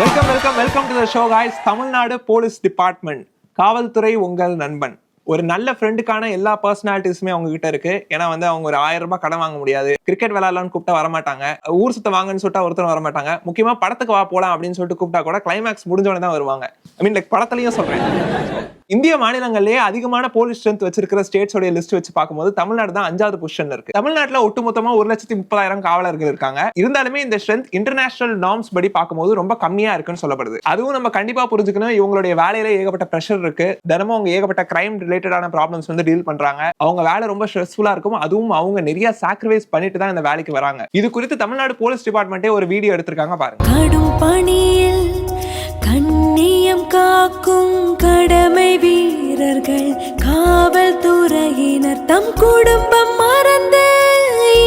Welcome to the show guys. Tamil Nadu police department, காவல்துறை உங்கள் நண்பன். ஒரு நல்ல ஃப்ரெண்டுக்கான எல்லா பர்சனாலிட்டிஸுமே அவங்க கிட்ட இருக்கு. ஏன்னா அவங்க ஒரு 1000 ரூபாய் கடன் வாங்க முடியாது, கிரிக்கெட் விளையாடலாம்னு கூப்பிட்டா வரமாட்டாங்க, ஊர் சுத்த வாங்கன்னு சொல்லிட்டா ஒருத்தர் வரமாட்டாங்க, முக்கியமா படத்துக்கு வா போலாம் அப்படின்னு சொல்லிட்டு கூப்பிட்டா கூட கிளைமேக்ஸ் முடிஞ்சோடனே தான் வருவாங்க. ஐ மீன் லைக் படத்துலயும் சொல்றேன். இந்திய மாநிலங்களிலேயே அதிகமான போலீஸ் ஸ்ட்ரென்த் வச்சிருக்கிற ஸ்டேட்ஸோட லிஸ்ட் வச்சு பார்க்கும்போது தமிழ்நாடு தான் 5வது பொசிஷன்ல இருக்கு. தமிழ்நாட்டுல ஒட்டுமொத்தமா 1,30,000 காவலர்கள் இருக்காங்க. இருந்தாலுமே இந்த ஸ்ட்ரென்த் இன்டர்நேஷனல் நார்ம்ஸ் படி பார்க்கும்போது ரொம்ப கம்மியா இருக்குன்னு சொல்லப்படுது. அதுவும் நம்ம கண்டிப்பா புரிஞ்சுக்கணும், இவங்களுடைய வேலையில ஏகப்பட்ட பிரஷர் இருக்கு. தினமும் அவங்க ஏகப்பட்ட கிரைம் ரிலேட்டடான ப்ராப்ளம்ஸ் டீல் பண்றாங்க. அவங்க வேலை ரொம்ப ஸ்ட்ரெஸ்ஃபுல்லா இருக்கும். அதுவும் அவங்க நிறைய சாக்ரிஃபைஸ் பண்ணிட்டு தான் இந்த வேலைக்கு வராங்க. இது குறித்து தமிழ்நாடு போலீஸ் டிபார்ட்மெண்ட்டே ஒரு வீடியோ எடுத்திருக்காங்க, பாருங்க. கடும் பணியில் கண்ணியம் காக்கும் கடமை வீரர்கள், காவல்துறையினர் தம் குடும்பம் மறந்து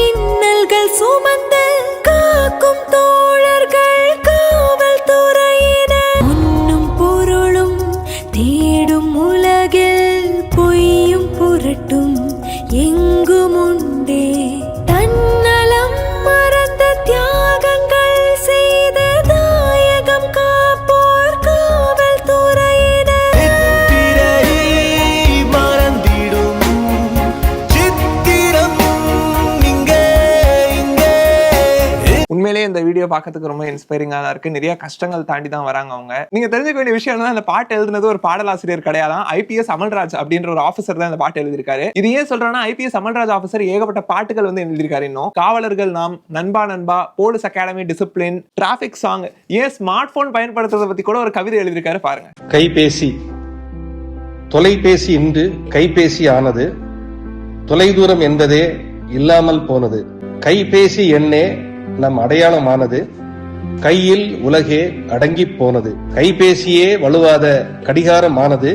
இன்னல்கள் சுமந்து காக்கும் தோழர்கள் காவல்துறையினர். உண்ணும் பொருளும் தேடும் உலகில் பொய்யும் புரட்டும் எங்கும் உண்டே. தன்னலம் மறந்த தியாகங்கள் செய்த தாயகம் காப்போர் காவல்துறையினர். மறந்திடும் சித்திரம் இங்கே இங்கே. உண்மையிலேயே இந்த வீடியோ பார்க்கறதுக்கு ரொம்ப இன்ஸ்பைரிங்கா தான் இருக்கு. நிறைய கஷ்டங்கள் தாண்டி தான் வராங்க அவங்க. நீங்க தெரிஞ்சுக்க வேண்டிய விஷயம் என்ன, அந்த பாட்டு எழுதுனது ஒரு பாடலாசிரியர் கிடையாதான், ஐபிஎஸ் அமல்ராஜ் அப்படின்ற ஒரு ஆபீசர் தான் இந்த பாட்டு எழுதியிருக்காரு. இது ஏன் சொல்றேன்னா, ஐபிஎஸ் அமல்ராஜ் ஆபீசர் ஏகப்பட்ட பாட்டுகள் எழுதியிருக்காரு. இன்னும் காவலர்கள் நாம், நண்பா நண்பா, police academy, discipline, traffic song, ஏன் ஸ்மார்ட் போன் பயன்படுத்துறதை பத்தி கூட ஒரு கவிதை எழுதியிருக்காரு, பாருங்க. கைபேசி, தொலைபேசி இன்று கைபேசி ஆனது, தொலைதூரம் என்பதே இல்லாமல் போனது. கைபேசி எண்ணே நம் அடையாளமானது, கையில் உலகே அடங்கி போனது. கைபேசியே வலுவாத கடிகாரமானது,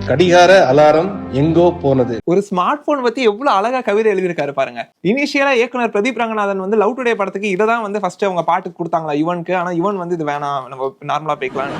கடிகார அலாரம் எங்கோ போனது. ஒரு ஸ்மார்ட் போன் பத்தி எவ்வளவு அழகா கவிதை எழுதியிருக்காரு பாருங்க. இனிஷியலா இயக்குனர் பிரதீப் ரங்கநாதன் லவ் டுடே படத்துக்கு இதை தான் ஃபர்ஸ்ட் அவங்க பாட்டுக்கு கொடுத்தாங்களா யுவனுக்கு. ஆனா யுவன் இது வேணாம், நம்ம நார்மலா பேக்கலாம்.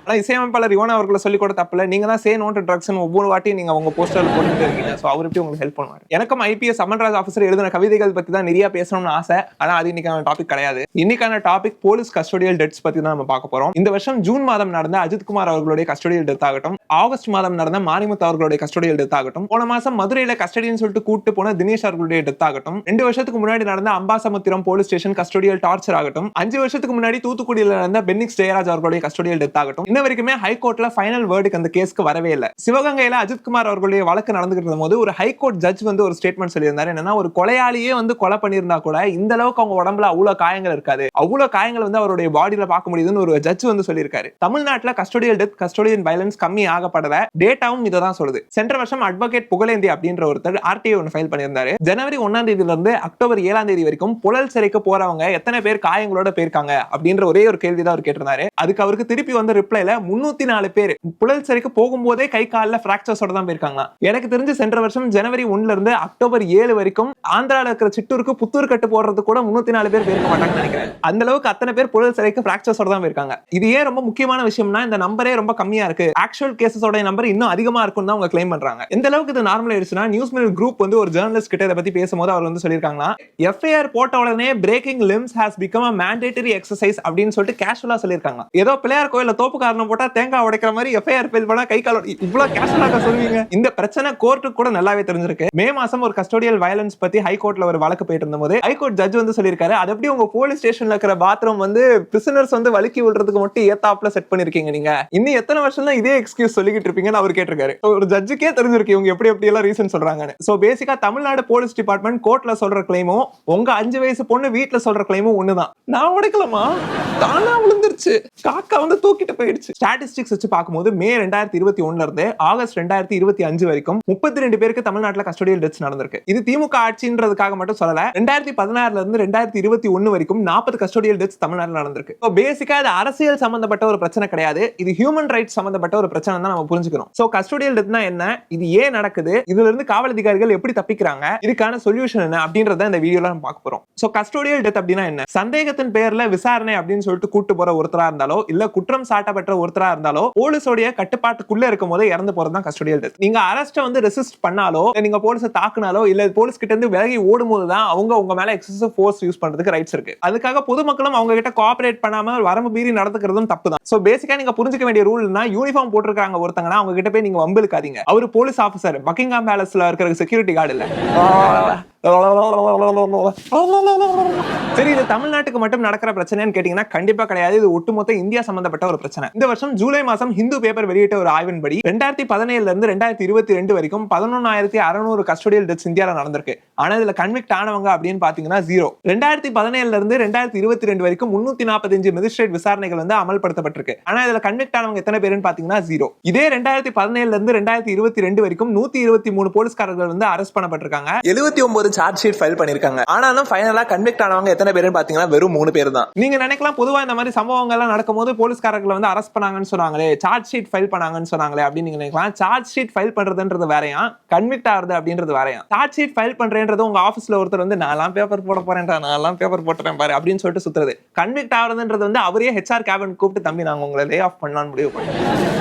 ஆனா இசையமைப்பாளர் யுவன் அவர்களை சொல்லி கூட தப்பில்ல. நீங்க தான் சே நோ டு ட்ரக்ஸ் ஒவ்வொரு வாட்டியும் நீங்க உங்க போஸ்டர்ல போட்டுட்டு இருக்கீங்க. சோ அவர் எப்படி உங்களுக்கு ஹெல்ப் பண்ணுவாரு. எனக்கும் ஐபிஎஸ் அமல்ராஜ் ஆபீசர் எழுதின கவிதைகள் பத்தி தான் நிறைய பேசணும்னு ஆசை. ஆனா அது இன்னைக்கான டாபிக் கிடையாது. இன்னைக்கான டாபிக் போலீஸ் கஸ்டோடியல் டெத்ஸ் பத்தி தான் நம்ம பார்க்க போறோம். இந்த வருஷம் ஜூன் மாதம் நடந்த அஜித்குமார் அவர்களுடைய கஸ்டோடியல் டெத் ஆகட்டும், ஆகஸ்ட் மாதம் நடந்த மாரிமுத்து அவர்களுடைய கஸ்டோடியல் டெத் ஆகட்டும், போன மாசம் மதுரையில கஸ்டடின்னு சொல்லிட்டு கூட்டு போன தினேஷ் அவர்களுடைய டெத் ஆகட்டும், 2 வருஷத்துக்கு முன்னாடி நடந்த Ambasamudram police station custodial torture ஆகட்டும், 5 வருஷத்துக்கு முன்னாடி தூத்துக்குடியில நடந்த பென்னிக்ஸ் ஜெயராஜ் அவர்களுடைய கஸ்டோடியல் டெத் ஆகட்டும், இன்ன வரைக்குமே ஹைகோர்ட்ல ஃபைனல் வேர்டுக்கு அந்த கேஸ்க்கு வரவே இல்லை. சிவகங்கையில அஜித்குமார் அவர்களுடைய வழக்கு நடந்துகிட்டு இருந்த போது ஒரு ஹைகோர்ட் ஜட்ஜ் ஒரு ஸ்டேட்மெண்ட் சொல்லியிருந்தாரு. என்னன்னா, ஒரு கொலையாளியே கொலை பண்ணியிருந்தா கூட இந்த அளவுக்கு அவங்க உடம்புல அவ்வளவு காயங்கள் இருக்காது, அவ்வளவு காயங்கள் அவருடைய பாடியில பார்க்க முடியுதுன்னு ஒரு ஜட்ஜ் சொல்லியிருக்காரு. தமிழ்நாட்டுல கஸ்டோடியல் டெத், கஸ்டோடியல் வயலன்ஸ் கம்மி ஆகப்படல. டேட்டாவும் இதான் சொல்லுது. சென்ற வருஷம் அட்வொகேட் புகழேந்தி அப்படின்ற ஒருத்தர் ஆர்டிஐ ஃபைல் பண்ணியிருந்தாரு. ஜனவரி 1ஆம் தேதியில இருந்து அக்டோபர் 7ஆம் தேதி வரைக்கும் புழல் சிறைக்கு போறவங்க எத்தனை பேர் காயங்களோட போயிருக்காங்க அப்படின்ற ஒரே ஒரு கேள்விதான் அவர் கேட்டிருந்தாரு. அதுக்கு அவருக்கு திருப்பி ரிப்ளைல 304 பேர் புழல் சிறைக்கு போகும்போதே கை காலில் பிராக்சர்ஸோட தான் போயிருக்காங்க. எனக்கு தெரிஞ்சு சென்ற வருஷம் ஜனவரி 1ல இருந்து அக்டோபர் 7 வரைக்கும் ஆந்திரால இருக்கிற சிட்டூருக்கு புத்தூர் கட்டு போடுறது கூட 304 பேர் போயிருக்க மாட்டாங்கன்னு நினைக்கிறேன். அந்த அளவுக்கு அத்தனை பேர் புழல் சிறைக்கு பிராக்சர்ஸோட தான் போயிருக்காங்க. இது ஏன் ரொம்ப முக்கியமான விஷயம்னா, இந்த நம்பரே ரொம்ப கம்மியா இருக்கு. ஆக்சுவல் கேசஸோட நம்பர் இன்னும் அதிகமா இருக்கும் தான் அவங்க கிளைம் பண்றாங்க. எந்த அளவுக்கு இது நார்மல் ஆயிடுச்சுன்னா, நியூஸ் மில் குரூப் ஒரு ஜர்னலிஸ்ட் கிட்ட இதை பத்தி பேசும்போது அவர் சொல்லியிருக்காங்க, எஃப்ஐஆர் போட்ட உடனே breaking limbs has become a mandatory exercise அப்படின்னு சொல்லிட்டு கேஷுவலா சொல்லியிருக்காங்க. ஏதோ பிள்ளையார் கோயில்ல தோப்பு காரணம் போட்டா தேங்காய் உடைக்கிற மாதிரி எஃப்ஐஆர் ஃபைல் பண்ணா கை கால் இவ்வளவு கேஷுவலா சொல்லுவீங்க. இந்த பிரச்சனை கோர்ட்டுக்கு கூட நல்லாவே தெரிஞ்சிருக்கு. மே மாசம் ஒரு கஸ்டோடியல் வயலன்ஸ் பத்தி ஹைகோர்ட்ல ஒரு வழக்கு போயிட்டு இருந்தபோது ஹைகோர்ட் ஜட்ஜ் சொல்லியிருக்காரு, அது எப்படி உங்க போலீஸ் ஸ்டேஷன்ல இருக்கிற பாத்ரூம் பிரிசனர்ஸ் வலிக்கி விடுறதுக்கு மட்டும் ஏத்தாப்ல செட் பண்ணிருக்கீங்க, நீங்க இன்னும் எத்தனை வருஷம் தான் இதே எக்ஸ்கியூஸ் சொல்லிக்கிட்டு இருப்பீங்கன்னு அவர் கேட்டிருக்காரு. ஒரு ஜட்ஜுக்கே தெரிஞ்சிருக்கு இவங்க எப்படி எப்படி எல்லாம் ரீசன் சொல்றாங்கன்னு. சோ பேசிக்கா தமிழ்நாடு போலீஸ் டிபார்ட்மெண்ட் கோர்ட்ல சொல்ற கிளைமும் உங்க 5 வயசு பொண்ணு வீட்டுல சொல்ற கிளைமும் ஒண்ணுதான். நான் உடைக்கலாமா, தானா விழுந்துருச்சு, காக்கா தூக்கிட்டு போயிடுச்சு. ஸ்டாட்டிஸ்டிக்ஸ் வச்சு பார்க்கும்போது மே 2021ல இருந்து ஆகஸ்ட் 2025 வரைக்கும் 32 பேருக்கு தமிழ்நாட்டுல கஸ்டோடியல் டெத்ஸ் நடந்திருக்கு. இது திமுக ஆட்சின்றதுக்காக மட்டும் சொல்லல. 2016ல இருந்து 2021 வரைக்கும் 40 கஸ்டோடியல் டெத்ஸ் தமிழ்நாட்டுல நடந்திருக்கு. பேசிக்கா இது அரசியல் சம்பந்தப்பட்ட ஒரு பிரச்சனை கிடையாது, இது ஹியூமன் ரைட்ஸ் சம்பந்தப்பட்ட ஒரு பிரச்சனை தான் நம்ம புரிஞ்சுக்கணும். சோ கஸ்டோடியல் டெத்னா என்ன, இது ஏன் நடக்குது, இதுல இருந்து காவல் அதிகாரிகள் எப்படி தப்பிக்கிறாங்க, இதுக்கான சொல்யூஷன் என்ன அப்படின்றத இந்த வீடியோல நம்ம பார்க்க போறோம். சோ கஸ்டோடியல் டெத் அப்படின்னா என்ன, சந்தேகத்தின் பேர்ல விசாரணை அப்படின்னு சொல்லிட்டு கூட்டு போற ஒருத்தரா இருந்தாலோ இல்ல குற்றம் சாட்டப்பட்ட ஒருத்தரா இருந்தாலோ போலீஸோடைய கட்டுப்பாட்டுக்குள்ள இருக்கும் போது இறந்து போறது தான் கஸ்டோடியல் டெத். நீங்க அரெஸ்ட் வந்து ரெசிஸ்ட் பண்ணாலோ நீங்க போலீஸை தாக்குனாலோ இல்ல போலீஸ் கிட்ட இருந்து விலகி ஓடும் போது தான் அவங்க உங்க மேல எக்ஸசிவ் ஃபோர்ஸ் யூஸ் பண்றதுக்கு ரைட்ஸ் இருக்கு. அதுக்காக பொதுமக்களும் அவங்க கிட்ட கோஆபரேட் பண்ணாம வரம்பு மீறி நடந்துக்கிறதும் தப்பு தான். சோ பேசிக்கா நீங்க புரிஞ்சுக்க வேண்டிய ரூல்னா யூனிஃபார்ம் போட்டிருக்காங்க ஒருத்தங்கன்னா அவங்க கிட்ட போய் நீங்க வம்பிழுக்காதீங்க. அவரு போலீஸ் ஆபீசர், பக்கிங்ஹாம் பேலஸ்ல இருக்கிற செக்யூரிட்டி கார்டு இல்ல. சரி, இது தமிழ்நாட்டுக்கு மட்டும் நடக்கிற பிரச்சனைன்னு கேட்டீங்கன்னா கண்டிப்பா கிடையாது. இது ஒட்டுமொத்த இந்தியா சம்பந்தப்பட்ட ஒரு பிரச்சனை. இந்த வருஷம் ஜூலை மாசம் ஹிந்து பேப்பர் வெளியிட்ட ஒரு ஆய்வின்படி 2017 இருந்து 2022 வரைக்கும் 11,600 கஸ்டோடியல் டெத்ஸ் இந்தியால நடந்திருக்கு. ஆனா இதுல கன்விக்ட் ஆனவங்க அப்படின்னு பாத்தீங்கன்னா 0. 2017 இருந்து 2022 வரைக்கும் 345 மெஜிஸ்ட்ரேட் விசாரணைகள் வந்து அமல்படுத்தப்பட்டிருக்கு. ஆனா இதுல கன்விக்ட் ஆனவங்க எத்தனை பேருன்னு பாத்தீங்கன்னா 0. இதே 2017 இருந்து 2022 வரைக்கும் 123 போலீஸ்காரர்கள் வந்து அரெஸ்ட் பண்ணப்பட்டிருக்காங்க. 79 சார்ஜ் ஷீட் ஃபைல் பண்ணிருக்காங்க. ஆனாலும் ஃபைனலா கன்விக்ட் ஆனவங்க எத்தனை பேருன்னு பாத்தீங்கன்னா வெறும் 3 பேர் தான். நீங்க நினைக்கலாம் பொதுவா இந்த மாதிரி சம்பவங்கள் எல்லாம் நடக்கும்போது போலீஸ்காரர்களை வந்து அரெஸ்ட் பண்ணாங்கன்னு சொன்னாங்களே, சார்ஜ் ஷீட் ஃபைல் பண்ணாங்கன்னு சொன்னாங்களே அப்படின்னு நீங்க நினைக்கலாம். சார்ஜ் ஷீட் ஃபைல் பண்றதுன்றது வேறையா, கன்விக்ட் ஆகுது அப்படின்றது வேறையா. சார்ஜ் ஷீட் ஃபைல் பண்றேன்றது உங்க ஆபீஸ்ல ஒருத்தர் வந்து நான்லாம் பேப்பர் போட போறேன்டா, நான்லாம் பேப்பர் போட்டுறேன் பாரு அப்படின்னு சொல்லிட்டு சுத்துறது. கன்விக்ட் ஆகுறதுன்றது வந்து அவரே ஹெச்ஆர் கேபின் கூப்பிட்டு தம்பி நாங்க உங்களை லே ஆஃப் பண்ணலாம்னு முடிவு பண்ணோம்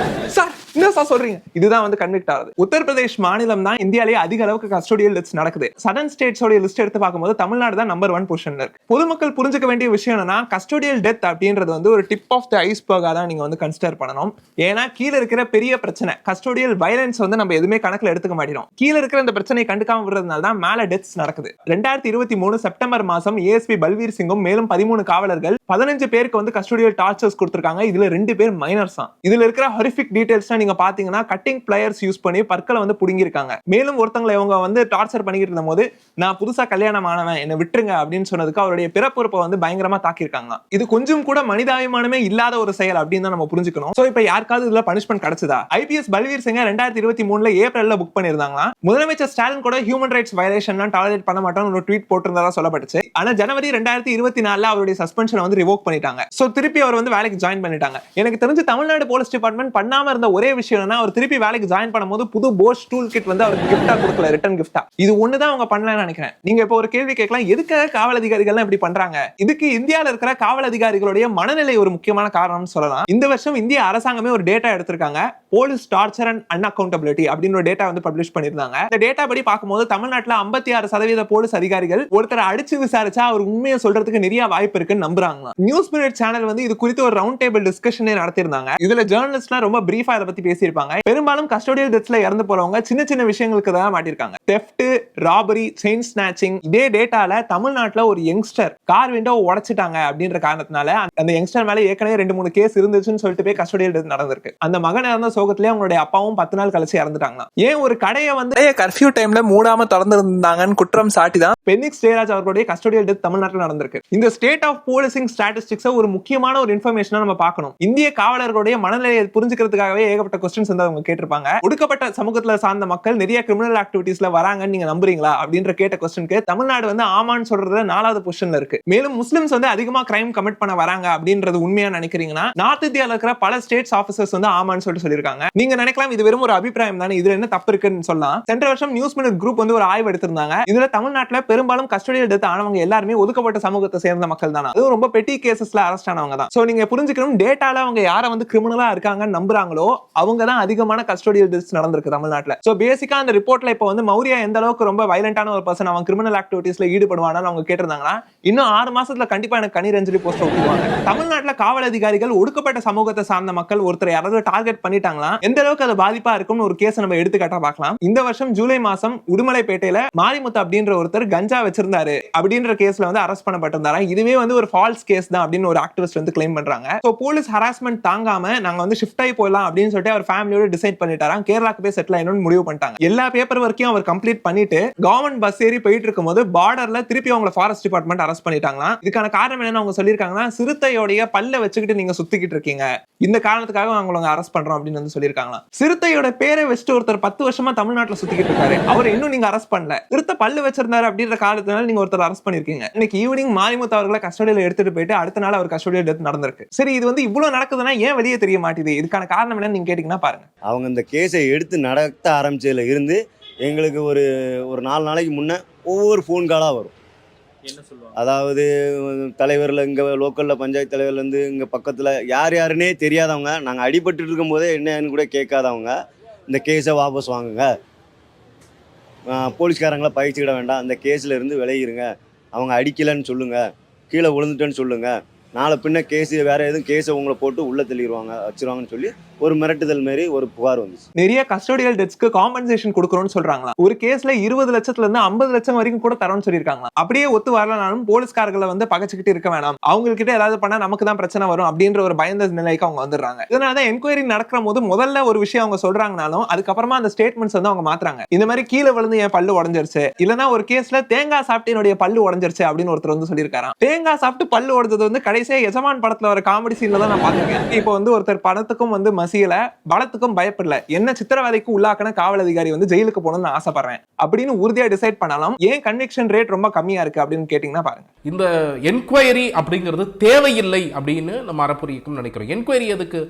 சார், என்ன சார் சொல்றீங்க, இதுதான் வந்து கன்விக்ட் ஆகுது. உத்தரப்பிரதேஷ் மாநிலம் தான் இந்தியாவிலேயே அதிக அளவுக்கு கஸ்டோடியல் டெத்ஸ் நடக்குது. சதர்ன் ஸ்டேட்ஸோட லிஸ்ட் எடுத்து பார்க்கும்போது தமிழ்நாடு தான் நம்பர் 1 பொசிஷன்ல இருக்கு. பொதுமக்கள் புரிஞ்சுக்க வேண்டிய விஷயம் என்னன்னா, கஸ்டோடியல் டெத் அப்படின்றது வந்து ஒரு டிப் ஆஃப் தி ஐஸ்பர்கா தான் நீங்க வந்து கன்சிடர் பண்ணணும். ஏன்னா கீழே இருக்கிற பெரிய பிரச்சனை கஸ்டோடியல் வயலன்ஸ் வந்து நம்ம எதுவுமே கணக்குல எடுத்துக்க மாட்டோம். கீழே இருக்கிற இந்த பிரச்சனையை கண்டுக்காம விடுறதுனால தான் மேல டெத்ஸ் நடக்குது. 2023 செப்டம்பர் மாசம் ஏஎஸ்பி பல்வீர் சிங்கும் மேலும் 13 காவலர்கள் 15 பேருக்கு வந்து கஸ்டோடியல் டார்ச்சர்ஸ் கொடுத்திருக்காங்க. இதுல 2 பேர் மைனர்ஸ் தான். இதுல இருக்கிற ஹாரிஃபிக் டீடைல்ஸ் நீங்க பாத்தீங்கன்னா கட்டிங் பிளையர்ஸ் யூஸ் பண்ணி பற்களை வந்து புடுங்கிருக்காங்க. மேலும் ஒருத்தங்களை இவங்க வந்து டார்ச்சர் பண்ணிக்கிட்டு இருந்த போது நான் புதுசா கல்யாணம் ஆனவன் என்ன விட்டுருங்க அப்படின்னு சொன்னதுக்கு அவருடைய பிறப்புறுப்பை வந்து பயங்கரமா தாக்கியிருக்காங்க. இது கொஞ்சம் கூட மனிதாபிமானமே இல்லாத ஒரு செயல் அப்படின்னு தான் நம்ம புரிஞ்சுக்கணும். சோ இப்ப யாருக்காவது இதுல பனிஷ்மெண்ட் கிடைச்சதா? ஐபிஎஸ் பல்வீர் சிங் 2023 ஏப்ரல்ல புக் பண்ணிருந்தாங்களா. முதலமைச்சர் ஸ்டாலின் கூட ஹியூமன் ரைட்ஸ் வயலேஷன் டாலரேட் பண்ண மாட்டோம்னு ஒரு ட்வீட் போட்டிருந்ததா சொல்லப்பட்டுச்சு. ஆனா ஜனவரி 2024 அவருடைய சஸ்பென்ஷன் வந்து ரிவோக் பண்ணிட்டாங்க. சோ திருப்பி அவர் வந்து வேலைக்கு ஜாயின் பண்ணிட்டாங்க. எனக்கு தெரிஞ்சு தமிழ்நாடு போலீஸ் டிபார்ட்மெண்ட் பண்ணாம இருந்த ஒரே விஷயம் என்னன்னா, அவர் திருப்பி வேலைக்கு ஜாயின் பண்ணும்போது புது போஸ் டூல் கிட் வந்து அவருக்கு கிஃப்டா கொடுக்கல, ரிட்டர்ன் கிஃப்டா. இது ஒண்ணுதான் அவங்க பண்ணலன்னு நினைக்கிறேன். நீங்க இப்ப ஒரு கேள்வி கேட்கலாம், எதுக்காக காவல் அதிகாரிகள் இப்படி பண்றாங்க? இதுக்கு இந்தியால இருக்கிற காவல் அதிகாரிகளுடைய மனநிலை ஒரு முக்கியமான காரணம்னு சொல்லலாம். இந்த வருஷம் இந்திய அரசாங்கமே ஒரு டேட்டா எடுத்திருக்காங்க, போலீஸ் டார்ச்சர் அண்ட் அன்அக்கௌண்டபிலிட்டி அப்படின்னு ஒரு டேட்டா வந்து பப்ளிஷ் பண்ணிருந்தாங்க. இந்த டேட்டா படி பார்க்கும்போது தமிழ்நாட்டுல 56% போலீஸ் அதிகாரிகள் ஒருத்தரை அடிச்சு விசாரிச்சா அவர் உண்மையை சொல்றதுக்கு நிறைய வாய்ப்பு இருக்குன்னு நம்புறாங்க. நியூஸ் மினிட் சேனல் வந்து இது குறித்து ஒரு ரவுண்ட் டேபிள் டிஸ்கஷனே நடத்திருந்தாங்க. இதுல ஜர்னலிஸ்ட்லாம் ரொம்ப பிரீஃபா இதை பத்தி பேசியிருப்பாங்க. பெரும்பாலும் கஸ்டோடியல் டெத்ஸ்ல இறந்து போறவங்க சின்ன சின்ன விஷயங்களுக்கு தான் மாட்டிருக்காங்க. Theft, robbery, chain snatching. இதே டேட்டால தமிழ்நாட்டுல ஒரு யங்ஸ்டர் கார் விண்டோ உடைச்சிட்டாங்க அப்படின்ற காரணத்தினால அந்த யங்ஸ்டர் மேல ஏற்கனவே 2-3 கேஸ் இருந்துச்சுன்னு சொல்லிட்டு போய் கஸ்டோடியல் டெத் நடந்திருக்கு. அந்த மகன் இறந்த சோகத்திலே அவங்களுடைய அப்பாவும் 10 நாள் கழிச்சு இறந்துட்டாங்க. ஏன் ஒரு கடையை வந்து கர்ஃபியூ டைம்ல மூடாம திறந்து இருந்தாங்கன்னு குற்றம் சாட்டி தான் பெனிக்ஸ் ஜெயராஜ் அவர்களுடைய கஸ்டோடியல் டெத் தமிழ்நாட்டில் நடந்திருக்கு. இந்த ஸ்டேட் ஆஃப் போலீசிங் ஸ்டாட்டிஸ்டிக்ஸ் ஒரு முக்கியமான ஒரு இன்ஃபர்மேஷனா நம்ம பார்க்கணும். இந்திய காவலர்களுடைய மனநிலையை புரிஞ்சுக்கிறதுக்காகவே ஏகப்பட்ட क्वेश्चंस வந்து அவங்க கேட்டிருப்பாங்க. ஒடுக்கப்பட்ட சமூகத்துல சார்ந்த மக்கள் நிறைய கிரிமினல் ஆக்டிவிட்டீஸ்ல வராங்கன்னு நீங்க நம்புறீங்களா அப்படின்ற கேட்ட क्वेश्चनக்கு தமிழ்நாடு வந்து ஆமான்னு சொல்றதுல 4வது பொசிஷன்ல இருக்கு. மேலும் முஸ்லிம்ஸ் வந்து அதிகமா கிரைம் கமிட் பண்ண வராங்க அப்படின்றது உண்மையா நினைக்கிறீங்கன்னா நார்த் இந்தியால இருக்கிற பல ஸ்டேட்ஸ் ஆபீசர்ஸ் வந்து ஆமான்னு சொல்லிட்டு சொல்லிருக்காங்க. நீங்க நினைக்கலாம் இது வெறும் ஒரு அபிப்பிராயம் தானே, இதுல என்ன தப்பு இருக்குன்னு சொல்லலாம். சென்ற வருஷம் நியூஸ் மினிட் குரூப் வந்து ஒரு ஆய்வு எடுத்திருந்தாங்க. இதுல தமிழ்நாட்டுல பெரும்பாலும் கஸ்டோடியல் டெத் ஆனவங்க எல்லாருமே ஒதுக்கப்பட்ட சமூகத்தை சேர்ந்த மக்கள் தானா, அது ரொம்ப பெட்டி கேசஸ்ல அரெஸ்ட் ஆனவங்க தான். சோ நீங்க புரிஞ்சுக்கணும், டேட்டால அவங்க யார வந்து கிரிமினலா இருக்காங்கன்னு நம்புறாங்களோ அவங்க தான் அதிகமான கஸ்டோடியல் டெத்ஸ் நடந்திருக்கு தமிழ்நாட்டுல. சோ பேசிக்கா அந்த ரிப்போர்ட்ல இப்போ வந்து மௌரியா எந்த அளவுக்கு ரொம்ப வயலண்டான ஒரு பர்சன், அவன் கிரிமினல் ஆக்டிவிட்டீஸ்ல ஈடுபடுவானான்னு அவங்க கேட்டிருந்தாங்கன்னா இன்னும் 6 மாசத்துல கண்டிப்பா எனக்கு கண்ணீர் அஞ்சலி போஸ்ட் விட்டுருவாங்க. தமிழ்நாட்டுல காவல் அதிகாரிகள் ஒடுக்கப்பட்ட சமூகத்தை சார்ந்த மக்கள் ஒருத்தர் யாராவது டார்கெட் பண்ணிட்டாங்களா எந்த அளவுக்கு அது பாதிப்பா இருக்கும்னு ஒரு கேஸ் நம்ம எடுத்துக்காட்டா பார்க்கலாம். இந்த வருஷம் ஜூலை மாசம் உடுமலைப்பேட்டையில மாரிமுத்து அப்படின்ற ஒருத்தர் கஞ்சா வச்சிருந்தாரு அப்படின்ற கேஸ்ல வந்து அரெஸ்ட் பண்ணப்பட்டிருந்தாரு. இதுவே வந்து ஒரு ஃபால்ஸ் கேஸ் தான் அப்படின்னு ஒரு ஆக்டிவிஸ்ட் வந்து கிளைம் பண்றாங்க. சோ போலீஸ் ஹராஸ்மெண்ட் தாங்காம நாங்க வந்து ஷிஃப்ட் ஆகி போயிடலாம் அப்படின்னு சொல்லிட்டு அவர் ஃபேமிலியோட டிசைட் பண்ணிட்டாராம். கேரளாக்கு போய் செட்டில் ஆயிடணும்னு முடிவு பண்ணிட்டாங்க. எல்லா பேப்பர் ஒர்க்கையும் அவர் கம்ப்ளீட் பண்ணிட்டு கவர்மெண்ட் பஸ் ஏறி போயிட்டு இருக்கும்போது பார்டர்ல திருப்பி அவங்கள ஃபாரஸ்ட் டிபார்ட்மெண்ட் அரெஸ்ட் பண்ணிட்டாங்களா. இதுக்கான காரணம் என்னன்னு அவங்க சொல்லியிருக்காங்கன்னா, சிறுத்தையோடைய பல்ல வச்சுக்கிட்டு நீங்க சுத்திக்கிட்டு இருக்கீங்க, இந்த காரணத்துக்காக அவங்களை அரெஸ்ட் பண்றோம் அப்படின்னு வந்து சொல்லியிருக்காங்களா. சிறுத்தையோட பேரை வச்சுட்டு ஒருத்தர் 10 வருஷமா தமிழ்நாட்டுல சுத்திக்கிட்டு இருக்காரு, அவர் இன்னும் நீங்க அரெஸ்ட் பண்ணல. சிறுத்தை பல்லு வச்சிருந்தாரு அப்படின்ற காரணத்தினால நீங்க ஒருத்தர் அரெஸ்ட் பண்ணிருக்கீங்க. இன்னைக்கு ஈவினிங் மாரிமுத்து அவர்களை கஸ்டடியில எடுத்துட்டு போயிட்டு அடுத்த நாள் அவர் கஸ்டடியல் டெத் நடந்திருக்கு. சரி, இது வந்து இவ்வளவு நடக்குதுன்னா ஏன் வெளியே தெரிய மாட்டேது? இதுக்கான காரணம் என்னன்னு நீங்க கேட்டீங்கன்னா பாருங்க. அவங்க இந்த கேஸை எடுத்து நடத்த ஆரம்பிச்சதுல இருந்து எங்களுக்கு ஒரு 4 நாளைக்கு முன்னே ஒவ்வொரு ஃபோன் காலாக வரும். அதாவது தலைவரில் இங்கே லோக்கலில் பஞ்சாயத்து தலைவர்லேருந்து இங்கே பக்கத்தில் யார் யாருன்னே தெரியாதவங்க, நாங்கள் அடிபட்டு இருக்கும்போதே என்னன்னு கூட கேட்காதவங்க இந்த கேஸை வாபஸ் வாங்குங்க, போலீஸ்காரங்களை பயிற்சிக்கிட வேண்டாம், அந்த கேஸில் இருந்து விளையிருங்க, அவங்க அடிக்கலைன்னு சொல்லுங்கள், கீழே விழுந்துட்டேன்னு சொல்லுங்கள், நாளை பின்ன கேஸு வேறு எதுவும் கேஸை உங்களை போட்டு உள்ளே தள்ளிடுவாங்க வச்சிருவாங்கன்னு சொல்லி ஒரு மிரட்டுதல் மாரி ஒரு புகார் வந்துச்சு. நிறைய கஸ்டோடியல் டெத்ஸ்க்கு காம்பன்சேஷன் கொடுக்குறோம்னு சொல்றாங்களா. ஒரு கேஸ்ல 20 லட்சத்துல இருந்து 50 லட்சம் வரைக்கும் கூட தரோம்னு சொல்லியிருக்காங்க. அப்படியே ஒத்து வரலனாலும் போலீஸ்காரர்களை வந்து பகச்சுக்கிட்டு இருக்க வேணாம், அவங்ககிட்ட ஏதாவது பண்ணா நமக்கு தான் பிரச்சனை வரும் அப்படின்ற ஒரு பயந்த நிலைக்கு அவங்க வந்துடுறாங்க. இதனாலதான் என்கொயரி நடக்கிற போது முதல்ல ஒரு விஷயம் அவங்க சொல்றாங்கனாலும் அதுக்கப்புறமா அந்த ஸ்டேட்மெண்ட்ஸ் வந்து அவங்க மாத்துறாங்க. இந்த மாதிரி கீழே விழுந்து என் பல்லு உடஞ்சிருச்சு, இல்லன்னா ஒரு கேஸ்ல தேங்காய் சாப்பிட்டு என்னுடைய பல்லு உடஞ்சிருச்சு அப்படின்னு ஒருத்தர் வந்து சொல்லியிருக்காராம். தேங்காய் சாப்பிட்டு பல்லு உடஞ்சது வந்து கடைசியா எஜமான் படத்துல வர காமெடி சீன்ல தான் நான் பாத்திருக்கேன். இப்போ வந்து ஒருத்தர் பணத்துக்கும் வந்து மசியல, பலத்துக்கும் பயப்படல, என்ன சித்திரவதைக்கு உள்ளாக்கின காவல் அதிகாரி வந்து ஜெயிலுக்கு போகணும்னு ஆசைப்படுறேன் அப்படின்னு உறுதியா டிசைட் பண்ணாலும் ஏன் கன்விக்ஷன் ரேட் ரொம்ப கம்மியா இருக்கு அப்படின்னு கேட்டீங்கன்னா பாருங்க. இந்த என்கொயரி அப்படிங்கிறது தேவையில்லை அப்படின்னு நம்ம அறப்போர் இயக்கம் நினைக்கிறோம். என்கொயரி அதுக்கு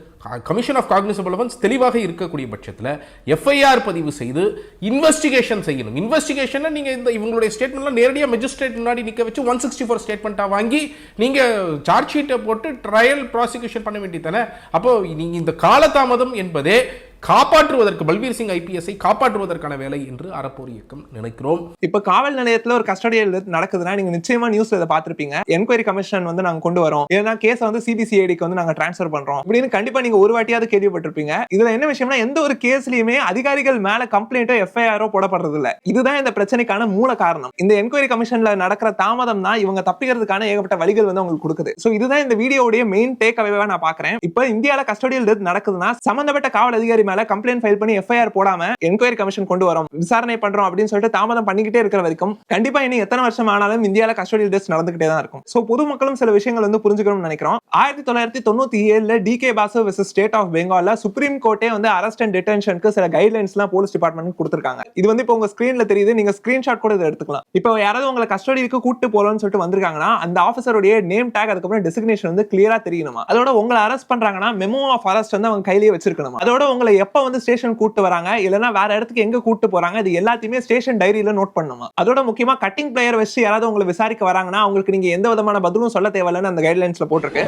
கமிஷன் ஆஃப் காக்னிசபிள் அஃபென்ஸ் தெளிவாக இருக்கக்கூடிய பட்சத்தில் எஃப்ஐஆர் பதிவு செய்து இன்வெஸ்டிகேஷன் செய்யணும். இன்வெஸ்டிகேஷனை நீங்க இந்த இவங்களுடைய ஸ்டேட்மெண்ட்லாம் நேரடியாக மெஜிஸ்ட்ரேட் முன்னாடி நிக்க வச்சு 164 ஸ்டேட்மெண்ட்டாக வாங்கி நீங்க சார்ஜ் ஷீட்டை போட்டு ட்ரையல் ப்ராசிக்யூஷன் பண்ண வேண்டியதானே. அப்போ நீங்க இந்த காலதாமதம் என்பதே காப்பாற்றுவதற்கு, பல்பீர் சிங் ஐபிஎஸ்ஐ காப்பாற்றுவதற்கான வேலை என்று அறப்போர் இயக்கம் நினைக்கிறோம். இப்ப காவல் நிலையத்துல ஒரு கஸ்டடியல் நடக்குதுன்னா நீங்க நிச்சயமா நியூஸ்ல இதை பார்த்திருப்பீங்க. என்கொயரி கமிஷன் வந்து நாங்க கொண்டு வரோம், ஏன்னா கேஸ் வந்து சிபிசிஐடிக்கு வந்து நாங்க டிரான்ஸ்ஃபர் பண்றோம் அப்படின்னு கண்டிப்பா நீங்க ஒரு வாட்டியாவது கேள்விப்பட்டிருப்பீங்க. இதுல என்ன விஷயம்னா, எந்த ஒரு கேஸ்லயுமே அதிகாரிகள் மேல கம்ப்ளைண்டோ எஃப்ஐஆரோ போடப்படுறது இல்ல. இதுதான் இந்த பிரச்சனைக்கான மூல காரணம். இந்த என்கொயரி கமிஷன்ல நடக்கிற தாமதம் தான் இவங்க தப்பிக்கிறதுக்கான ஏகப்பட்ட வழிகள் வந்து உங்களுக்கு கொடுக்குது. சோ இதுதான் இந்த வீடியோவுடைய மெயின் டேக் அவேவா நான் பாக்குறேன். இப்ப இந்தியால கஸ்டடியல் டெத் நடக்குதுன்னா சம்பந்தப்பட்ட காவல் அதிகாரி மேல கம்ப்ளைண்ட் ஃபைல் பண்ணி எஃப்ஐஆர் போடாம என்கொயரி கமிஷன் கொண்டு வரோம், விசாரணை பண்றோம் அப்படின்னு சொல்லிட்டு தாமதம் பண்ணிக்கிட்டே இருக்கிற வரைக்கும் கண்டிப்பா இனி எத்தனை வருஷம் ஆனாலும் இந்தியால கஸ்டடியல் டெத்ஸ் நடந்துகிட்டே தான் இருக்கும். சோ பொதுமக்களும் சில விஷயங்கள் வந்து புரிஞ்சுக்கணும்னு நினைக்கிறோம். 1997 DK Basu versus state of பெங்கால்ல சுப்ரீம் கோர்ட்டே வந்து அரெஸ்ட் அண்ட் டிடென்ஷனுக்கு சில கைட்லைன்ஸ் எல்லாம் போலீஸ் டிபார்ட்மெண்ட் கொடுத்திருக்காங்க. இது வந்து இப்போ உங்க ஸ்கிரீன்ல தெரியுது, நீங்க ஸ்கிரீன்ஷாட் கூட இதை எடுத்துக்கலாம். இப்போ யாராவது உங்களை கஸ்டடிக்கு கூட்டு போறோம்னு சொல்லிட்டு வந்திருக்காங்கன்னா அந்த ஆஃபீஸருடைய நேம் டேக் அதுக்கப்புறம் டெசிக்னேஷன் வந்து கிளியரா தெரியணுமா. அதோட உங்களை அரெஸ்ட் பண்றாங்கன்னா மெமோ ஆஃப் அரெஸ்ட் வந்து அவங்க கையிலேயே வச்சிருக்கணும். அதோட உங்களை எப்ப வந்து ஸ்டேஷன் கூட்டு வராங்க இல்லனா வேற இடத்துக்கு எங்க கூட்டு போறாங்க இது எல்லாத்தையுமே ஸ்டேஷன் டைரியில நோட் பண்ணணுமா. அதோட முக்கியமா கட்டிங் பிளேயர் வச்சு யாராவது உங்களை விசாரிக்க வராங்கன்னா அவங்களுக்கு நீங்க எந்த விதமான பதிலும் சொல்ல தேவையில்லைன்னு அந்த கைட்லைன்ஸ்ல போட்டிருக்கு.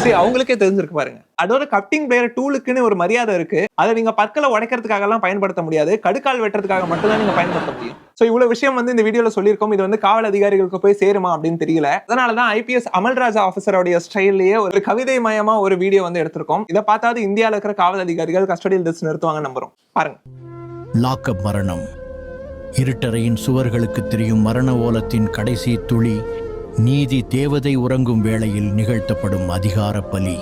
சரி, அவங்களுக்கே தெரிஞ்சிருக்கு பாருங்க. அதோட கட்டிங் பிளேயர் டூலுக்குன்னு ஒரு மரியாதை இருக்கு. அதை நீங்க பற்களை உடைக்கிறதுக்காக எல்லாம் பயன்படுத்த முடியாது, கடுக்கால் வெட்டுறதுக்காக மட்டும் தான் நீங்க பயன்படுத்த முடியும். சோ இவ்வளவு விஷயம் வந்து இந்த வீடியோல சொல்லியிருக்கோம். இது வந்து காவல் அதிகாரிகளுக்கு போய் சேருமா அப்படின்னு தெரியல. அதனாலதான் ஐபிஎஸ் அமல்ராஜா ஆபீசருடைய ஸ்டைல்லயே ஒரு கவிதை மயமா ஒரு வீடியோ வந்து எடுத்திருக்கோம். இதை பார்த்தாது இந்தியாவில் இருக்கிற காவல் அதிகாரிகள் கஸ்டடியல் டெத்ஸ் நிறுத்துவாங்க நம்புறோம். பாருங்க. லாக்அப் மரணம். இருட்டறையின் சுவர்களுக்கு தெரியும் மரண ஓலத்தின் கடைசி துளி நீதி தேவதை உறங்கும் வேளையில் நிகழ்த்தப்படும் அதிகார பலி.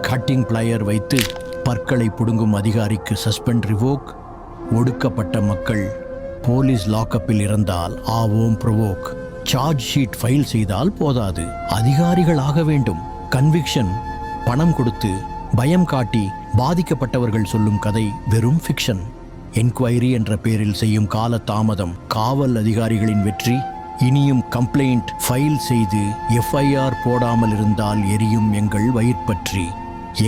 கட்டிங் பிளையர் வைத்து பற்களை புடுங்கும் அதிகாரிக்கு சஸ்பெண்ட் ரிவோக். ஒடுக்கப்பட்ட மக்கள் போலீஸ் லாக்அப்பில் இருந்தால் ஆவோம் ப்ரொவோக். சார்ஜ் ஷீட் ஃபைல் செய்தால் போதாது, அதிகாரிகள் ஆக வேண்டும். கன்விக்ஷன் பணம் கொடுத்து பயம் காட்டி பாதிக்கப்பட்டவர்கள் சொல்லும் கதை வெறும் ஃபிக்ஷன். என்கொயரி என்ற பெயரில் செய்யும் கால தாமதம் காவல் அதிகாரிகளின் வெற்றி. இனியும் கம்ப்ளைண்ட் ஃபைல் செய்து எஃப்ஐஆர் போடாமல் இருந்தால் எரியும் எங்கள் வயிற்பற்றி.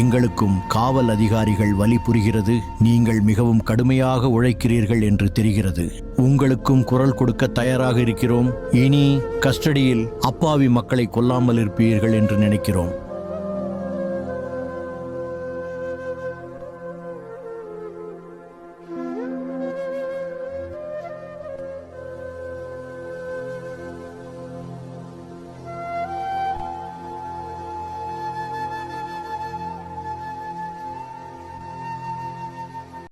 எங்களுக்கும் காவல் அதிகாரிகள் வலி புரிகிறது, நீங்கள் மிகவும் கடுமையாக உழைக்கிறீர்கள் என்று தெரிகிறது. உங்களுக்கும் குரல் கொடுக்க தயாராக இருக்கிறோம். இனி கஸ்டடியில் அப்பாவி மக்களை கொல்லாமல் இருப்பீர்கள் என்று நினைக்கிறோம்.